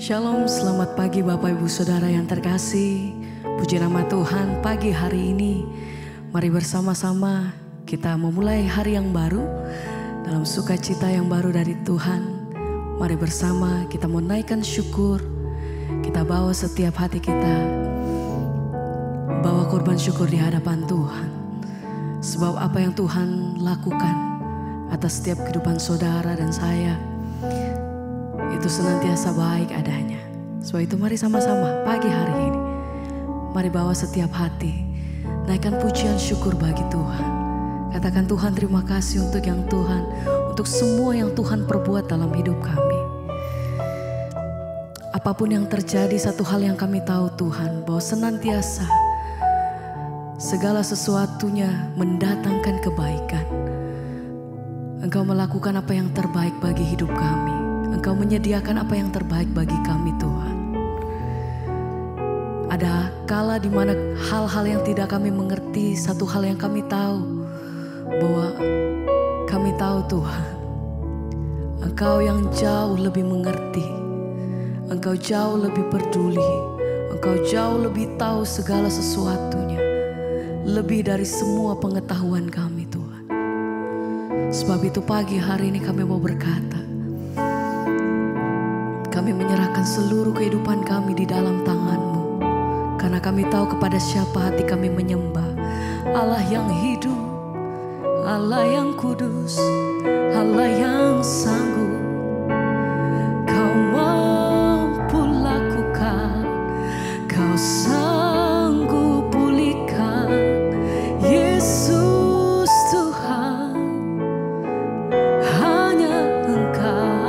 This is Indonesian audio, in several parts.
Shalom, selamat pagi Bapak Ibu Saudara yang terkasih. Puji nama Tuhan, pagi hari ini mari bersama-sama kita memulai hari yang baru dalam sukacita yang baru dari Tuhan. Mari bersama kita menaikkan syukur. Kita bawa setiap hati kita, bawa korban syukur di hadapan Tuhan. Sebab apa yang Tuhan lakukan atas setiap kehidupan saudara dan saya, itu senantiasa baik adanya. Sebab itu mari sama-sama pagi hari ini, mari bawa setiap hati, naikkan pujian syukur bagi Tuhan. Katakan, Tuhan terima kasih untuk yang Tuhan, untuk semua yang Tuhan perbuat dalam hidup kami. Apapun yang terjadi, satu hal yang kami tahu Tuhan, bahwa senantiasa segala sesuatunya mendatangkan kebaikan. Engkau melakukan apa yang terbaik bagi hidup kami. Engkau menyediakan apa yang terbaik bagi kami Tuhan. Ada kala di mana hal-hal yang tidak kami mengerti, satu hal yang kami tahu, bahwa kami tahu Tuhan, Engkau yang jauh lebih mengerti, Engkau jauh lebih peduli, Engkau jauh lebih tahu segala sesuatunya, lebih dari semua pengetahuan kami Tuhan. Sebab itu pagi hari ini kami mau berkata, kami menyerahkan seluruh kehidupan kami di dalam tangan-Mu. Karena kami tahu kepada siapa hati kami menyembah. Allah yang hidup, Allah yang kudus, Allah yang sanggup. Kau mampu lakukan, Kau sanggup pulihkan. Yesus Tuhan, hanya Engkau.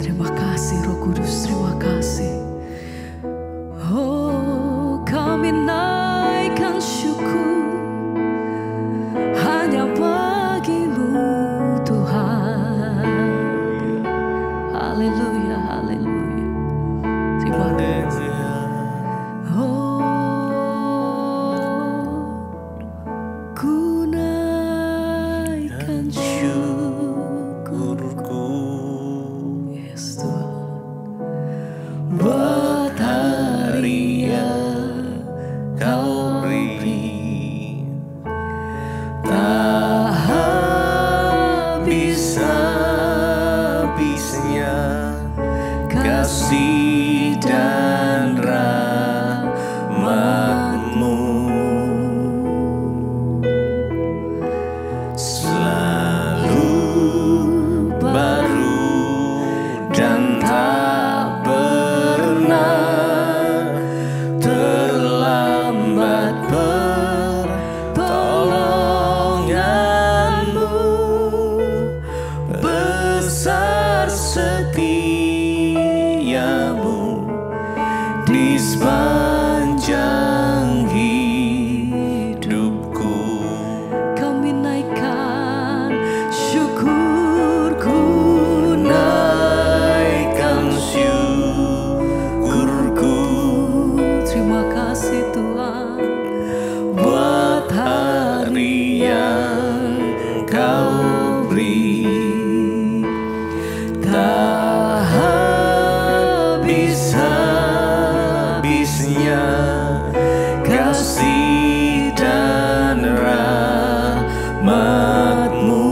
Terima kasih Roh Kudus, terima kasih. Oh, kami naikkan syukur hanya bagi-Mu Tuhan. Haleluya, haleluya. Terima kasih. Oh, ku naikkan syukurku. Yes Tuhan. Buat hari yang Kau beri, tak habis-habisnya kasih dan rahmat-Mu. Selalu baru dan tak pernah terlambat pertolongan-Mu. Besar setiamu di sepanjang hidupku. Kami naikkan syukurku, naikkan syukurku. Terima kasih Tuhan, buat hari yang Kau beri, tak habis-habisnya kasih dan rahmat-Mu.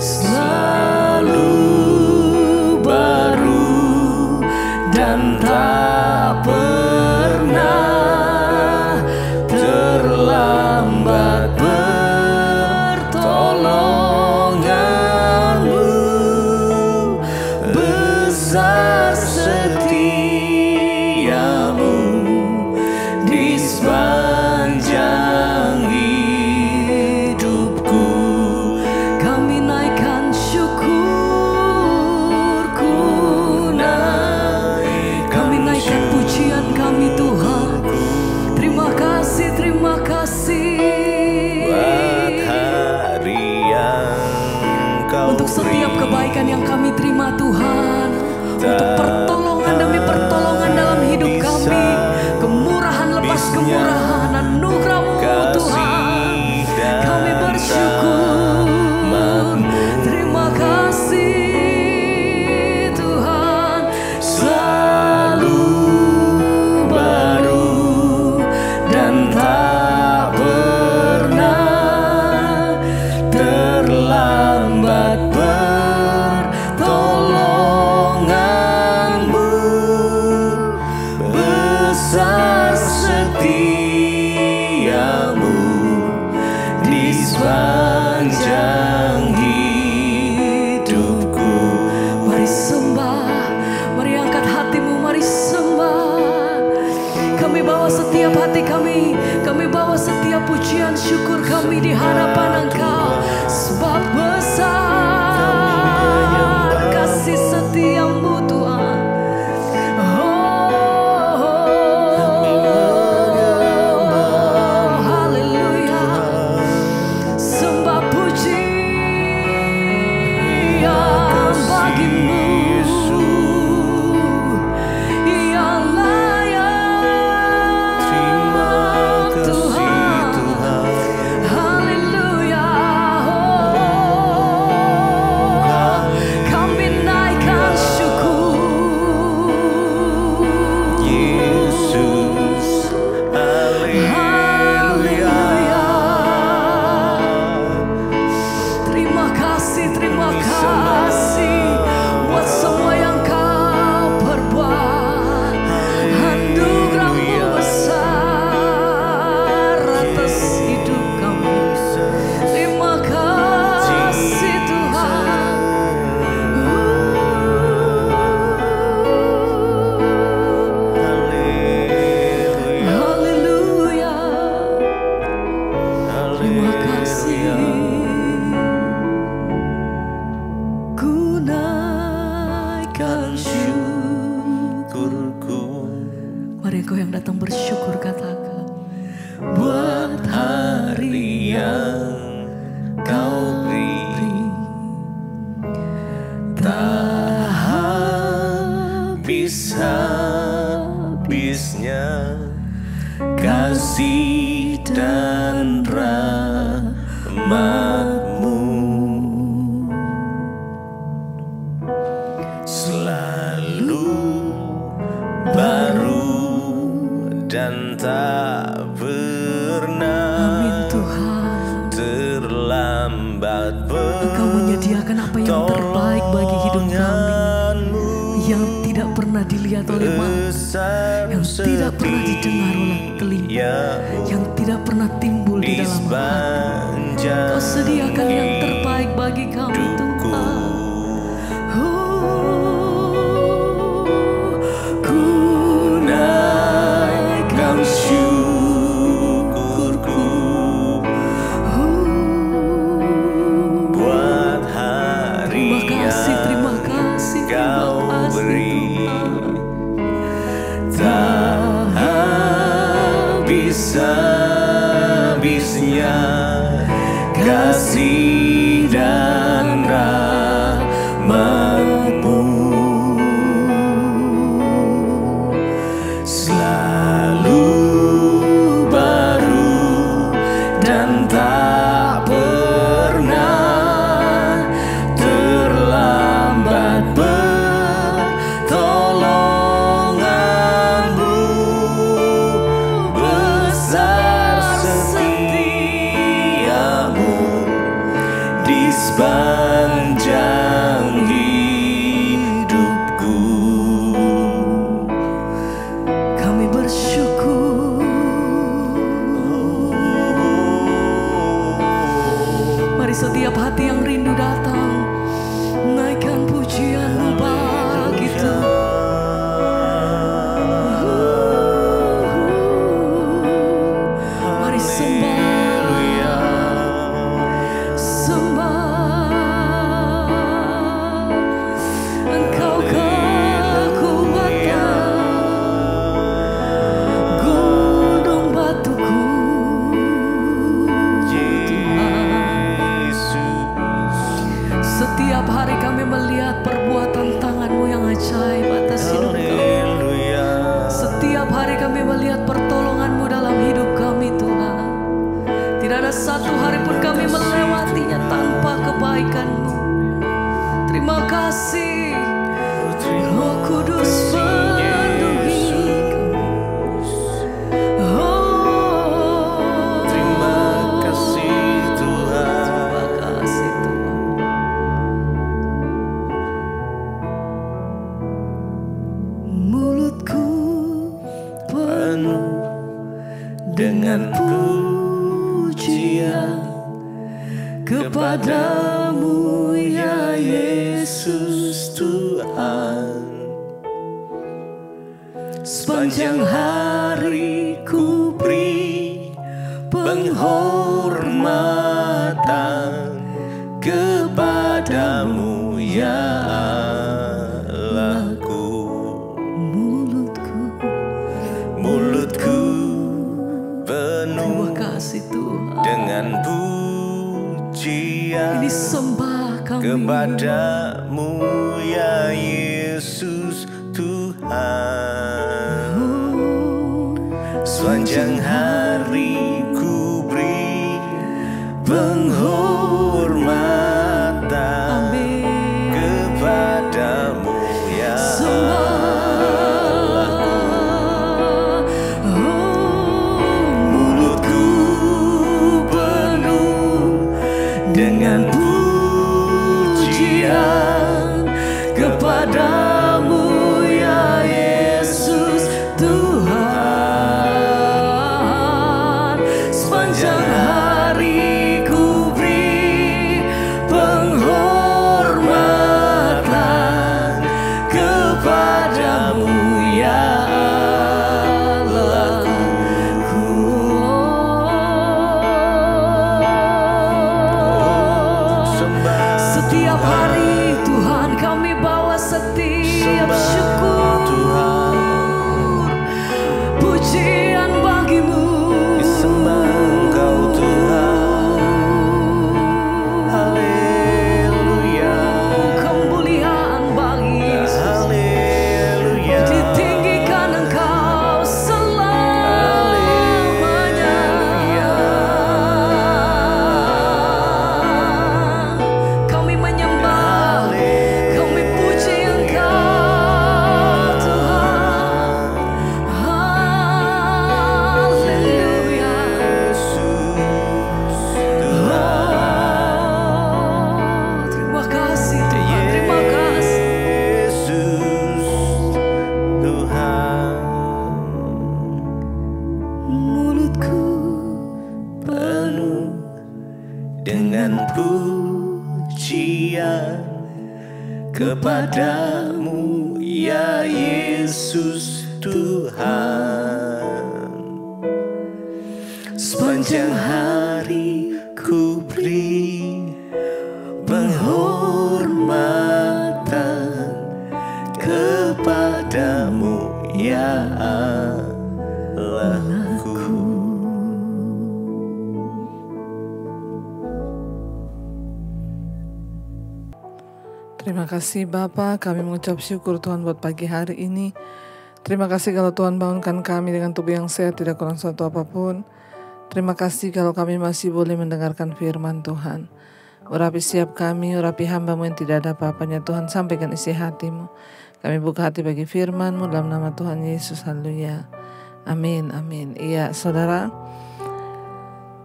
Selalu baru dan tak pernah terlambat pertolongan-Mu. Besar setiamu di sepanjang hidupku. Kami naikkan syukurku, kami naikkan pujian kami Tuhan. Terima kasih, terima kasih. Buat hari yang Kau untuk setiap kebaikan yang kami terima Tuhan, untuk pertolongan demi pertolongan dalam hidup kami, kemurahan lepas kemurahan, anugerah-Mu Tuhan. Kami bersyukur. hati kami bawa setiap pujian syukur kami di hadapan Engkau. Sebab besar kasih setiamu Tuhan. Haleluya. Sembah pujian bagimu. Mari engkau yang datang bersyukur katakan, buat hari yang kau beri, tak habis-habisnya kasih dan rahmat-Mu. Selalu baru dan tak pernah, amin Tuhan, terlambat. Engkau menyediakan apa yang terbaik bagi hidup kami, yang tidak pernah dilihat oleh mata, yang tidak pernah didengar oleh telinga, yang tidak pernah timbul di dalam hati. Kau sediakan yang terbaik bagi kami Tuhan. Habis-habisnya kasih dan rahmat-Mu, selalu baru dan tak pernah terlambat. Pertolongan-Mu besar, setiamu di sepanjang hidupku. Kami bersyukur. Mari setiap hati yang rindu datang, naikkan pujian-Mu bagi Tuhan. Mari sembah Engkau kekuatan, gunung batuku Tuhan. Setiap hari kami melihat perbuatan tangan-Mu yang ajaib atas hidup kami. Setiap hari kami melihat pertolongan-Mu dalam hidup kami Tuhan. Tidak ada satu hari pun kami melewatinya tanpa kebaikan-Mu. Terima kasih Roh Kudus penuhi kami. Oh, terima kasih Tuhan. Terima kasih Tuhan. Mulutku penuh dengan pujian kepadamu ya Yesus Tuhan. Sepanjang hari ku beri penghormatan kepadamu ya Allahku. Mulutku penuh dengan pujian. Ini sembah kami kepadamu ya Yesus Tuhan. Sepanjang hari ku beri penghormatan kepadamu ya dengan pujian kepadamu ya Yesus Tuhan. Sepanjang hari ku beri penghormatan kepadamu ya setiap hari Tuhan kami bawa setiap syukur Tuhan, pujian bagimu, sembah Engkau Tuhan. Haleluya, kemuliaan bagi Yesus. Haleluya, ditinggikan Engkau selamanya. Dengan pujian kepadamu ya Yesus Tuhan. Sepanjang hari ku beri penghormatan kepadamu ya Allahku. Terima kasih Bapa, kami mengucap syukur Tuhan buat pagi hari ini. Terima kasih kalau Tuhan bangunkan kami dengan tubuh yang sehat, tidak kurang suatu apapun. Terima kasih kalau kami masih boleh mendengarkan firman Tuhan. Urapi setiap kami, urapi hamba-Mu yang tidak ada apa-apanya Tuhan, sampaikan isi hati-Mu. Kami buka hati bagi firman-Mu dalam nama Tuhan Yesus, haleluya. Amin, amin. Iya saudara,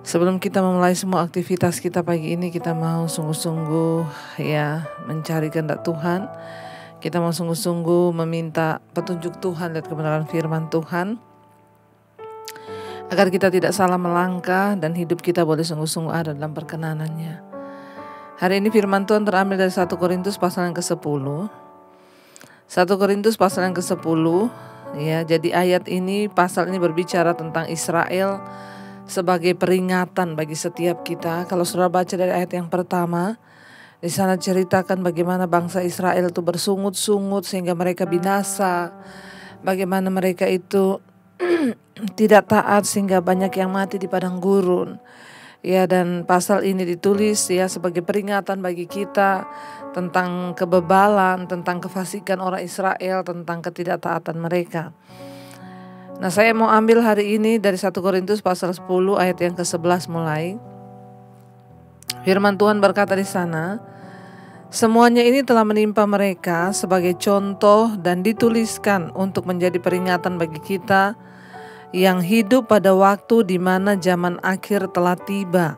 sebelum kita memulai semua aktivitas kita pagi ini, kita mau sungguh-sungguh ya mencari kehendak Tuhan. Kita mau sungguh-sungguh meminta petunjuk Tuhan, lihat kebenaran firman Tuhan, agar kita tidak salah melangkah dan hidup kita boleh sungguh-sungguh ada dalam perkenanan-Nya. Hari ini firman Tuhan terambil dari 1 Korintus pasal yang ke-10. 1 Korintus pasal yang ke-10 ya. Jadi ayat ini, pasal ini berbicara tentang Israel sebagai peringatan bagi setiap kita. Kalau saudara baca dari ayat yang pertama, di sana ceritakan bagaimana bangsa Israel itu bersungut-sungut sehingga mereka binasa. Bagaimana mereka itu tidak taat sehingga banyak yang mati di padang gurun. Ya, dan pasal ini ditulis ya sebagai peringatan bagi kita tentang kebebalan, tentang kefasikan orang Israel, tentang ketidaktaatan mereka. Nah, saya mau ambil hari ini dari 1 Korintus pasal 10 ayat yang ke-11 mulai. Firman Tuhan berkata di sana, semuanya ini telah menimpa mereka sebagai contoh dan dituliskan untuk menjadi peringatan bagi kita yang hidup pada waktu di mana zaman akhir telah tiba.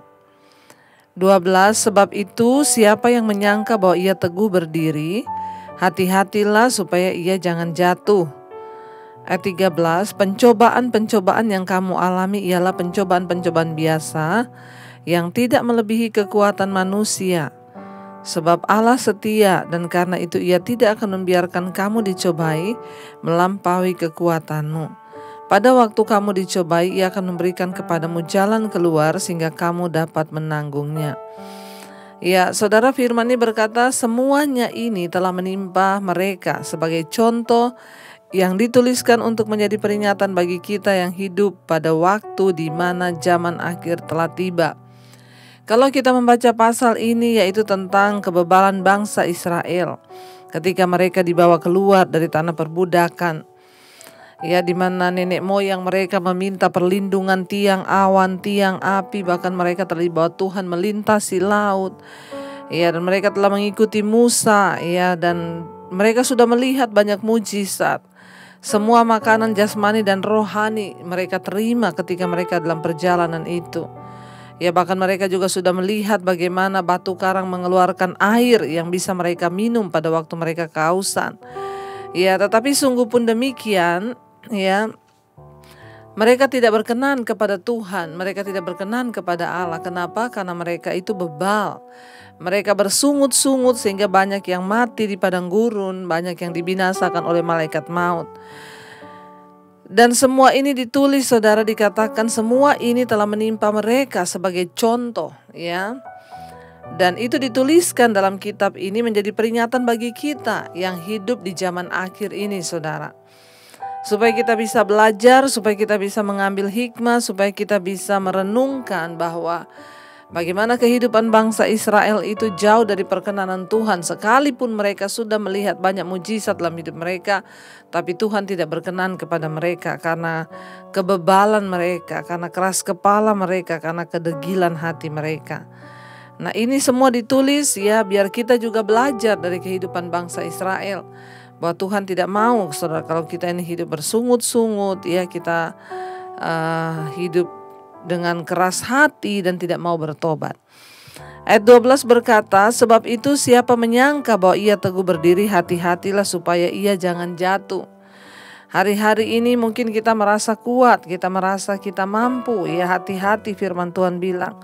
12, sebab itu siapa yang menyangka bahwa ia teguh berdiri, hati-hatilah supaya ia jangan jatuh. Ayat 13, pencobaan-pencobaan yang kamu alami ialah pencobaan-pencobaan biasa yang tidak melebihi kekuatan manusia. Sebab Allah setia dan karena itu Ia tidak akan membiarkan kamu dicobai melampaui kekuatanmu. Pada waktu kamu dicobai, Ia akan memberikan kepadamu jalan keluar sehingga kamu dapat menanggungnya. Ya, saudara, firman ini berkata semuanya ini telah menimpa mereka sebagai contoh yang dituliskan untuk menjadi peringatan bagi kita yang hidup pada waktu di mana zaman akhir telah tiba. Kalau kita membaca pasal ini, yaitu tentang kebebalan bangsa Israel ketika mereka dibawa keluar dari tanah perbudakan, ya, di mana nenek moyang mereka meminta perlindungan tiang awan, tiang api, bahkan mereka telah dibawa Tuhan melintasi laut, ya, dan mereka telah mengikuti Musa, ya, dan mereka sudah melihat banyak mujizat. Semua makanan jasmani dan rohani mereka terima ketika mereka dalam perjalanan itu. Ya, bahkan mereka juga sudah melihat bagaimana batu karang mengeluarkan air yang bisa mereka minum pada waktu mereka kehausan. Ya, tetapi sungguh pun demikian, ya, mereka tidak berkenan kepada Tuhan, mereka tidak berkenan kepada Allah. Kenapa? Karena mereka itu bebal. Mereka bersungut-sungut sehingga banyak yang mati di padang gurun, banyak yang dibinasakan oleh malaikat maut. Dan semua ini ditulis, saudara, dikatakan semua ini telah menimpa mereka sebagai contoh, ya. Dan itu dituliskan dalam kitab ini menjadi peringatan bagi kita yang hidup di zaman akhir ini, saudara. Supaya kita bisa belajar, supaya kita bisa mengambil hikmah, supaya kita bisa merenungkan bahwa bagaimana kehidupan bangsa Israel itu jauh dari perkenanan Tuhan. Sekalipun mereka sudah melihat banyak mujizat dalam hidup mereka, tapi Tuhan tidak berkenan kepada mereka karena kebebalan mereka, karena keras kepala mereka, karena kedegilan hati mereka. Nah, ini semua ditulis, ya, biar kita juga belajar dari kehidupan bangsa Israel. Bahwa Tuhan tidak mau, saudara, kalau kita ini hidup bersungut-sungut, ya, kita hidup dengan keras hati dan tidak mau bertobat. Ayat 12 berkata, sebab itu siapa menyangka bahwa ia teguh berdiri, hati-hatilah supaya ia jangan jatuh. Hari-hari ini mungkin kita merasa kuat, kita merasa kita mampu, ya, hati-hati, firman Tuhan bilang.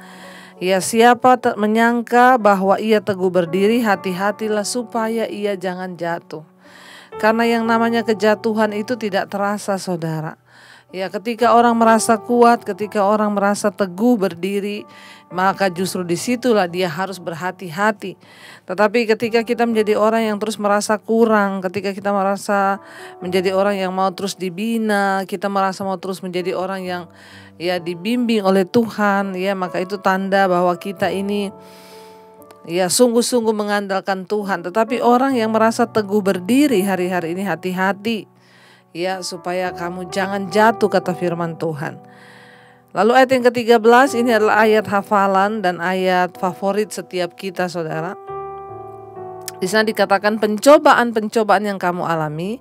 Ya, siapa menyangka bahwa ia teguh berdiri, hati-hatilah supaya ia jangan jatuh. Karena yang namanya kejatuhan itu tidak terasa, saudara. Ya, ketika orang merasa kuat, ketika orang merasa teguh berdiri, maka justru disitulah dia harus berhati-hati. Tetapi ketika kita menjadi orang yang terus merasa kurang, ketika kita merasa menjadi orang yang mau terus dibina, kita merasa mau terus menjadi orang yang, ya, dibimbing oleh Tuhan, ya, maka itu tanda bahwa kita ini, ya, sungguh-sungguh mengandalkan Tuhan. Tetapi orang yang merasa teguh berdiri hari-hari ini, hati-hati, ya, supaya kamu jangan jatuh, kata firman Tuhan. Lalu ayat yang ke-13 ini adalah ayat hafalan dan ayat favorit setiap kita, saudara. Di sana dikatakan pencobaan-pencobaan yang kamu alami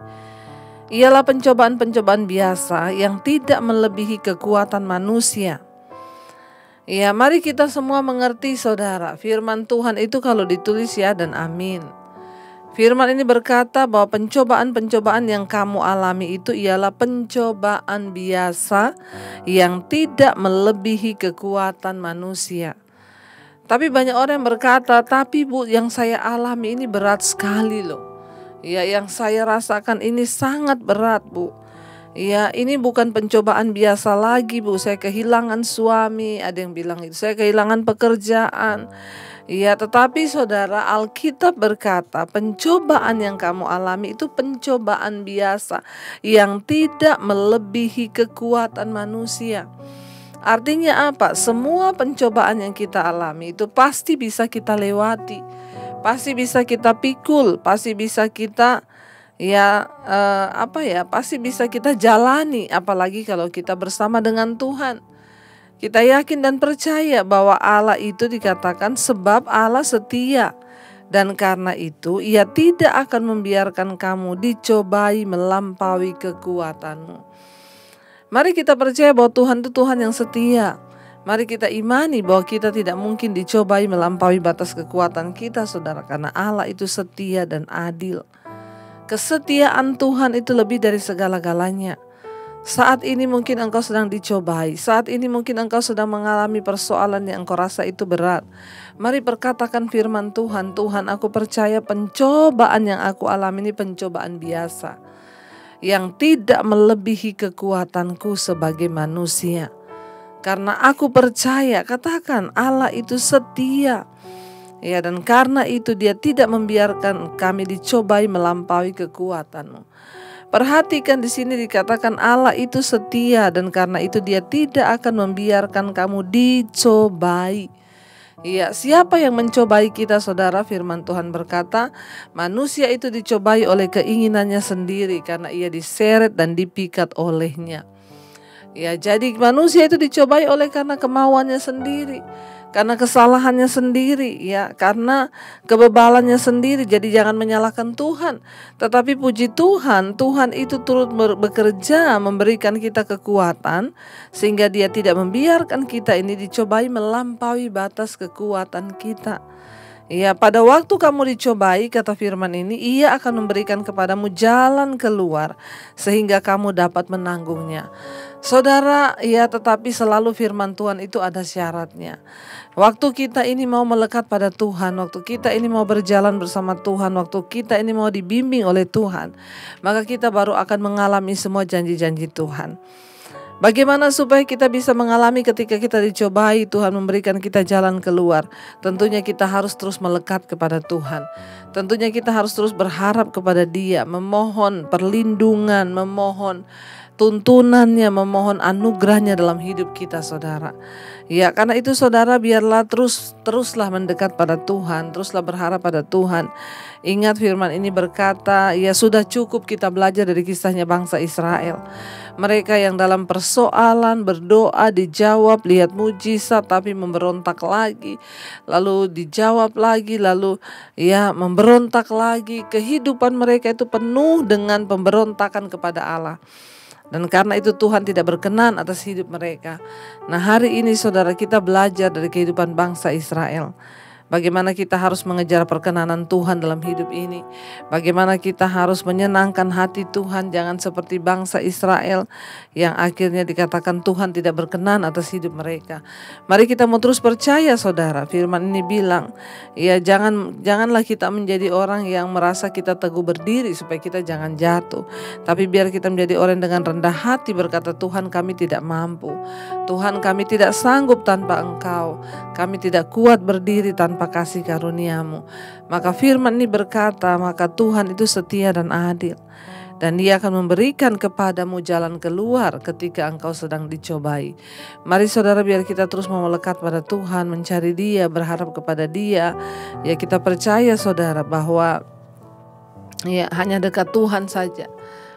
ialah pencobaan-pencobaan biasa yang tidak melebihi kekuatan manusia. Ya, mari kita semua mengerti, saudara, firman Tuhan itu kalau ditulis ya dan amin. Firman ini berkata bahwa pencobaan-pencobaan yang kamu alami itu ialah pencobaan biasa yang tidak melebihi kekuatan manusia. Tapi banyak orang yang berkata, tapi Bu, yang saya alami ini berat sekali loh. Ya, yang saya rasakan ini sangat berat, Bu. Ya, ini bukan pencobaan biasa lagi, Bu. Saya kehilangan suami, ada yang bilang itu. Saya kehilangan pekerjaan. Ya, tetapi saudara, Alkitab berkata pencobaan yang kamu alami itu pencobaan biasa yang tidak melebihi kekuatan manusia. Artinya apa? Semua pencobaan yang kita alami itu pasti bisa kita lewati, pasti bisa kita pikul, pasti bisa kita pasti bisa kita jalani. Apalagi kalau kita bersama dengan Tuhan. Kita yakin dan percaya bahwa Allah itu dikatakan sebab Allah setia. Dan karena itu Ia tidak akan membiarkan kamu dicobai melampaui kekuatanmu. Mari kita percaya bahwa Tuhan itu Tuhan yang setia. Mari kita imani bahwa kita tidak mungkin dicobai melampaui batas kekuatan kita, saudara. Karena Allah itu setia dan adil. Kesetiaan Tuhan itu lebih dari segala-galanya. Saat ini mungkin engkau sedang dicobai. Saat ini mungkin engkau sedang mengalami persoalan yang engkau rasa itu berat. Mari perkatakan firman Tuhan. Tuhan, aku percaya pencobaan yang aku alami ini pencobaan biasa, yang tidak melebihi kekuatanku sebagai manusia. Karena aku percaya, katakan, Allah itu setia. Ya, dan karena itu Dia tidak membiarkan kami dicobai melampaui kekuatanmu. Perhatikan di sini dikatakan Allah itu setia, dan karena itu Dia tidak akan membiarkan kamu dicobai. Ya, siapa yang mencobai kita, saudara? Firman Tuhan berkata, manusia itu dicobai oleh keinginannya sendiri karena ia diseret dan dipikat olehnya. Ya, jadi manusia itu dicobai oleh karena kemauannya sendiri, karena kesalahannya sendiri, ya, karena kebebalannya sendiri. Jadi jangan menyalahkan Tuhan, tetapi puji Tuhan, Tuhan itu turut bekerja memberikan kita kekuatan sehingga Dia tidak membiarkan kita ini dicobai melampaui batas kekuatan kita. Ya, pada waktu kamu dicobai, kata firman ini, Ia akan memberikan kepadamu jalan keluar sehingga kamu dapat menanggungnya. Saudara, ya, tetapi selalu firman Tuhan itu ada syaratnya. Waktu kita ini mau melekat pada Tuhan, waktu kita ini mau berjalan bersama Tuhan, waktu kita ini mau dibimbing oleh Tuhan, maka kita baru akan mengalami semua janji-janji Tuhan. Bagaimana supaya kita bisa mengalami ketika kita dicobai, Tuhan memberikan kita jalan keluar? Tentunya kita harus terus melekat kepada Tuhan. Tentunya kita harus terus berharap kepada Dia, memohon perlindungan, memohon tuntunannya, memohon anugerahnya dalam hidup kita, saudara. Ya, karena itu saudara, biarlah teruslah mendekat pada Tuhan, teruslah berharap pada Tuhan. Ingat firman ini berkata, ya sudah cukup kita belajar dari kisahnya bangsa Israel. Mereka yang dalam persoalan berdoa dijawab, lihat mujizat tapi memberontak lagi, lalu dijawab lagi, lalu ya memberontak lagi. Kehidupan mereka itu penuh dengan pemberontakan kepada Allah. Dan karena itu Tuhan tidak berkenan atas hidup mereka. Nah, hari ini saudara, kita belajar dari kehidupan bangsa Israel. Bagaimana kita harus mengejar perkenanan Tuhan dalam hidup ini. Bagaimana kita harus menyenangkan hati Tuhan. Jangan seperti bangsa Israel yang akhirnya dikatakan Tuhan tidak berkenan atas hidup mereka. Mari kita mau terus percaya, saudara. Firman ini bilang, ya janganlah kita menjadi orang yang merasa kita teguh berdiri supaya kita jangan jatuh. Tapi biar kita menjadi orang dengan rendah hati berkata, Tuhan, kami tidak mampu. Tuhan, kami tidak sanggup tanpa Engkau. Kami tidak kuat berdiri tanpa kasih karunia-Mu. Maka firman ini berkata, maka Tuhan itu setia dan adil, dan Dia akan memberikan kepadamu jalan keluar ketika engkau sedang dicobai. Mari saudara, biar kita terus mau melekat pada Tuhan, mencari Dia, berharap kepada Dia. Ya, kita percaya saudara bahwa ya hanya dekat Tuhan saja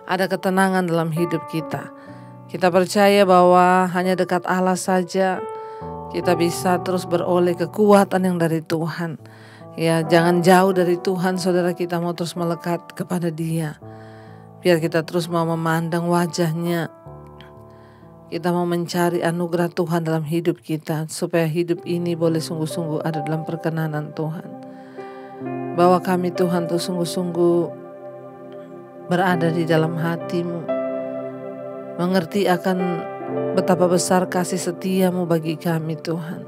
ada ketenangan dalam hidup kita. Kita percaya bahwa hanya dekat Allah saja kita bisa terus beroleh kekuatan yang dari Tuhan. Ya, jangan jauh dari Tuhan, saudara. Kita mau terus melekat kepada Dia. Biar kita terus mau memandang wajah-Nya. Kita mau mencari anugerah Tuhan dalam hidup kita, supaya hidup ini boleh sungguh-sungguh ada dalam perkenanan Tuhan. Bahwa kami Tuhan tuh sungguh-sungguh berada di dalam hati-Mu, mengerti akan betapa besar kasih setia-Mu bagi kami, Tuhan.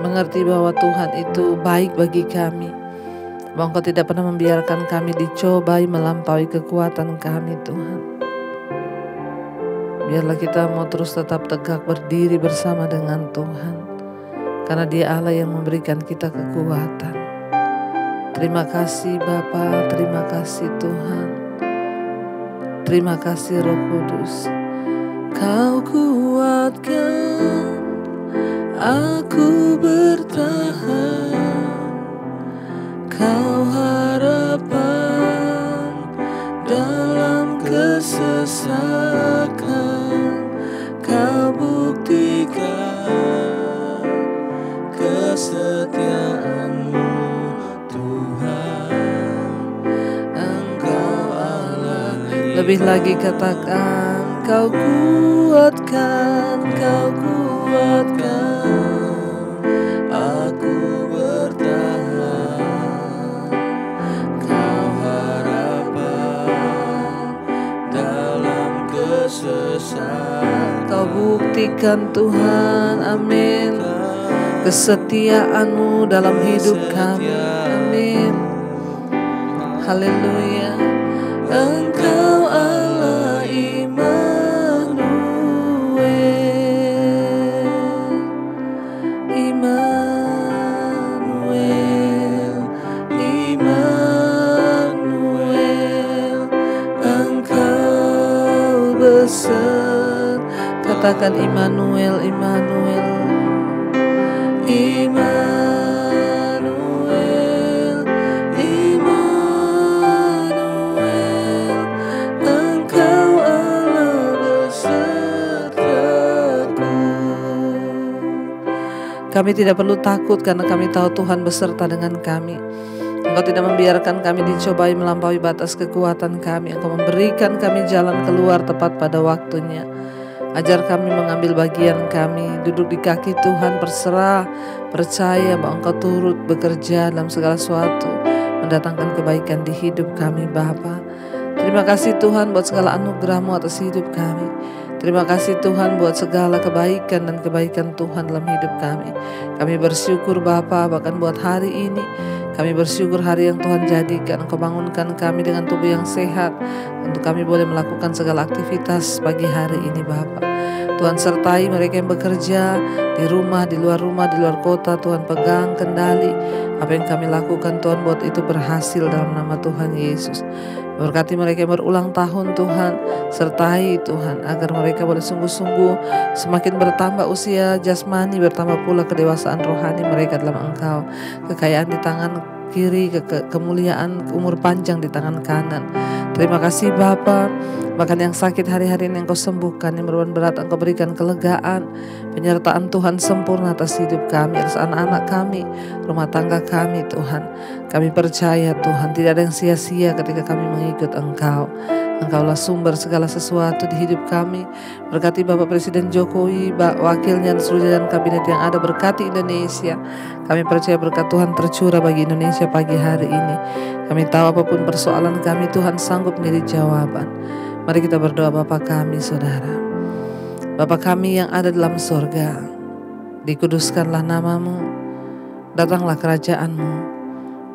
Mengerti bahwa Tuhan itu baik bagi kami, bahwa Engkau tidak pernah membiarkan kami dicobai melampaui kekuatan kami, Tuhan. Biarlah kita mau terus tetap tegak berdiri bersama dengan Tuhan, karena Dia Allah yang memberikan kita kekuatan. Terima kasih Bapa, terima kasih Tuhan. Terima kasih Roh Kudus. Kau kuatkan aku bertahan, Kau harapan dalam kesesakan, Kau buktikan kesetiaan-Mu Tuhan. Engkau Allah. Lebih lagi katakan, Kau kuatkan, Kau kuatkan aku bertahan, Kau harapan Engkau buktikan Tuhan, amin, kesetiaan-Mu dalam hidup kami, amin. Haleluya. Engkau Allah Immanuel, Immanuel, Immanuel. Engkau besar. Katakan Immanuel, Immanuel, Immanuel. Kami tidak perlu takut karena kami tahu Tuhan beserta dengan kami. Engkau tidak membiarkan kami dicobai melampaui batas kekuatan kami. Engkau memberikan kami jalan keluar tepat pada waktunya. Ajar kami mengambil bagian kami, duduk di kaki Tuhan, berserah, percaya bahwa Engkau turut bekerja dalam segala sesuatu, mendatangkan kebaikan di hidup kami Bapa. Terima kasih Tuhan buat segala anugerah-Mu atas hidup kami. Terima kasih Tuhan buat segala kebaikan dan kebaikan Tuhan dalam hidup kami. Kami bersyukur Bapa, bahkan buat hari ini. Kami bersyukur hari yang Tuhan jadikan. Engkau bangunkan kami dengan tubuh yang sehat, untuk kami boleh melakukan segala aktivitas pagi hari ini Bapa. Tuhan sertai mereka yang bekerja di rumah, di luar kota. Tuhan pegang kendali apa yang kami lakukan Tuhan, buat itu berhasil dalam nama Tuhan Yesus. Berkati mereka yang berulang tahun Tuhan, sertai Tuhan agar mereka boleh sungguh-sungguh semakin bertambah usia jasmani, bertambah pula kedewasaan rohani mereka dalam Engkau. Kekayaan di tangan kiri, kemuliaan, umur panjang di tangan kanan. Terima kasih Bapa. Bahkan yang sakit hari-hari ini Engkau sembuhkan, yang beban berat Engkau berikan kelegaan. Penyertaan Tuhan sempurna atas hidup kami, atas anak-anak kami, rumah tangga kami Tuhan. Kami percaya Tuhan tidak ada yang sia-sia ketika kami mengikut Engkau. Engkaulah sumber segala sesuatu di hidup kami. Berkati Bapak Presiden Jokowi, wakilnya dan seluruh jajaran kabinet yang ada. Berkati Indonesia. Kami percaya berkat Tuhan tercurah bagi Indonesia pagi hari ini. Kami tahu apapun persoalan kami, Tuhan sanggup menjadi jawaban. Mari kita berdoa. Bapa kami, Saudara, Bapa kami yang ada dalam sorga, dikuduskanlah nama-Mu, datanglah kerajaan-Mu,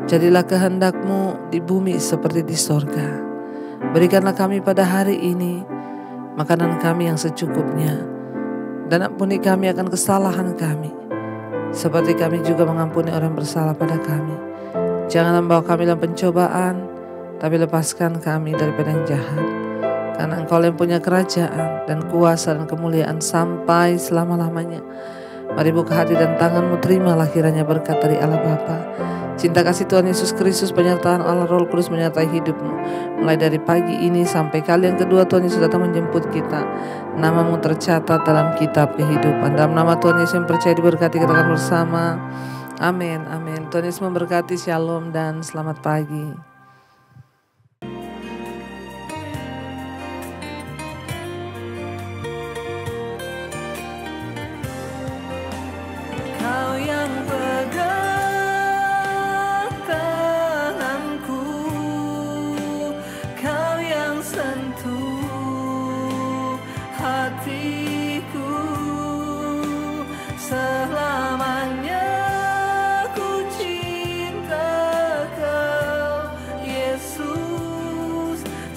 jadilah kehendak-Mu di bumi seperti di sorga. Berikanlah kami pada hari ini makanan kami yang secukupnya, dan ampuni kami akan kesalahan kami, seperti kami juga mengampuni orang bersalah pada kami. Jangan membawa kami dalam pencobaan, tapi lepaskan kami daripada yang jahat. Karena Engkau yang punya kerajaan dan kuasa dan kemuliaan sampai selama-lamanya. Mari buka hati dan tangan-Mu, terimalah kiranya berkat dari Allah Bapa, cinta kasih Tuhan Yesus Kristus, penyertaan Allah Roh Kudus menyertai hidup-Mu. Mulai dari pagi ini sampai kali yang kedua Tuhan Yesus datang menjemput kita, nama-Mu tercatat dalam kitab kehidupan. Dalam nama Tuhan Yesus yang percaya diberkati, katakan bersama, amin, amin. Tuhan Yesus memberkati, shalom dan selamat pagi.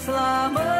Selamat